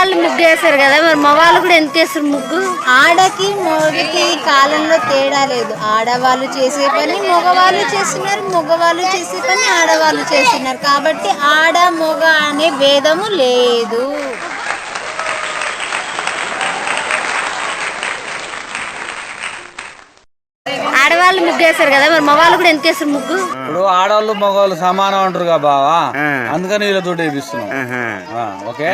ఆడవాళ్ళు ముగ్గు వేస్తారు కదా, మరి మగవాళ్ళు కూడా ఎందుకు వేస్తారు ముగ్గు? ఆడకి మగకి కాలంలో తేడా లేదు. ఆడవాళ్ళు చేసే పని మగవాళ్ళు చేస్తున్నారు, మగవాళ్ళు చేసే పని ఆడవాళ్ళు చేస్తున్నారు. కాబట్టి ఆడ మగ అనే భేదము లేదు. ఆడవాళ్ళు ముగ్గు వేస్తారు కదా, మరి మగవాళ్ళు కూడా ఎందుకు వేస్తారు ముగ్గు? ఇప్పుడు ఆడవాళ్ళు మగవాళ్ళు సమానం అంటారు కదా బావా, అందుకని వీళ్ళతో వేపిస్తున్నాం. ఓకే.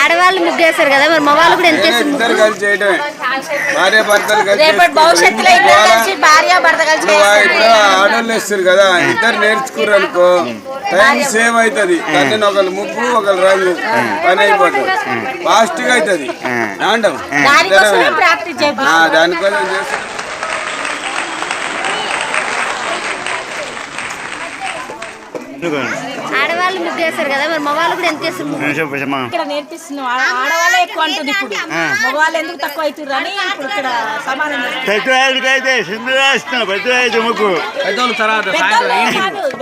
ఆడవాళ్ళు ముగ్గు వేస్తారు కదా, మరి మగవాళ్ళు కూడా ఎందుకు వేస్తారు ముగ్గు? కలిసి చేయటమే, భార్య భర్తలు భవిష్యత్తులో ఇప్పుడు ఆడవాళ్ళు వేస్తారు కదా, ఇద్దరు నేర్చుకున్నారు అనుకో టైం సేవ్ అవుతుంది. దాన్ని ఒకళ్ళు ముగ్గు ఒకళ్ళు రంగు పని అయిపోతుంది, ఫాస్ట్ గా అవుతుంది. దానికోసం చేస్తారు. ఆడవాళ్ళు ముగ్గు వేస్తారు కదా, మరి మగవాళ్ళు కూడా ఎందుకు వేస్తారు ముగ్గు? ఇక్కడ నేర్పిస్తున్నాం. ఆడవాళ్ళే ఎక్కువ అంటుంది, ఇప్పుడు మగవాళ్ళు ఎందుకు తక్కువ అవుతుంది అని ఇప్పుడు ఇక్కడ సమానం.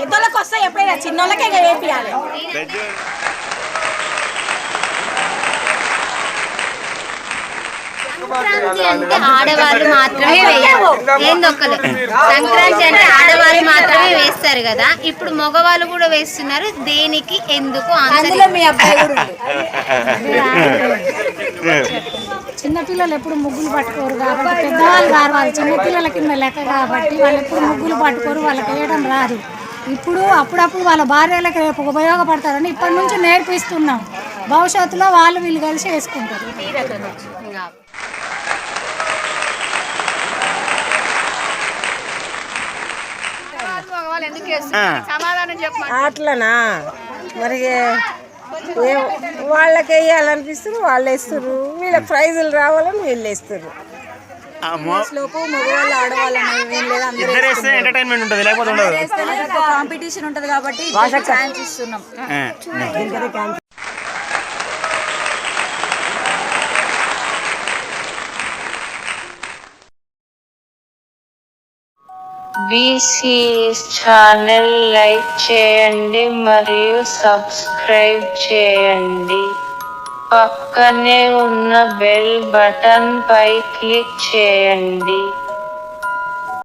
పెద్దోళ్ళకి వస్తాయి ఎప్పుడైనా, చిన్నోళ్ళకే వేపియాలి. సంక్రాంతి అంటే ఆడవాళ్ళు మాత్రమే వేయాలి, ఏందొక్కలే. సంక్రాంతి అంటే ఆడవాళ్ళు మాత్రమే వేస్తారు కదా, ఇప్పుడు మగవాళ్ళు కూడా వేస్తున్నారు. దేనికి, ఎందుకు? మీ అబ్బాయి చిన్నపిల్లలు ఎప్పుడు ముగ్గులు పట్టుకోరు కాబట్టి పెద్దవాళ్ళు కావాలి. చిన్నపిల్లల కింద లెక్క కాబట్టి వాళ్ళు ఎప్పుడు ముగ్గులు పట్టుకోరు, వాళ్ళకి వేయడం రాదు. ఇప్పుడు అప్పుడప్పుడు వాళ్ళ భార్యలకు రేపు ఉపయోగపడతారని ఇప్పటి నుంచి నేర్పిస్తున్నాం. భవిష్యత్తులో వాళ్ళు వీళ్ళు కలిసి వేసుకుంటారు. అట్లనా మరి వాళ్ళకి వేయాలనిపిస్తారు, వాళ్ళు వేస్తారు. వీళ్ళకి ప్రైజులు రావాలని వీళ్ళు వేస్తారు. లోపు మగవాళ్ళు ఆడవాళ్ళు ఎంటర్టైన్మెంట్ ఉంటుంది, లేకపోతే ఉండదు. కాంపిటీషన్ ఉంటుంది కాబట్టి ఛాన్స్ ఇస్తున్నాం. BCS ఛానల్ లైక్ చేయండి మరియు సబ్స్క్రైబ్ చేయండి. పక్కనే ఉన్న బెల్ బటన్ పై క్లిక్ చేయండి.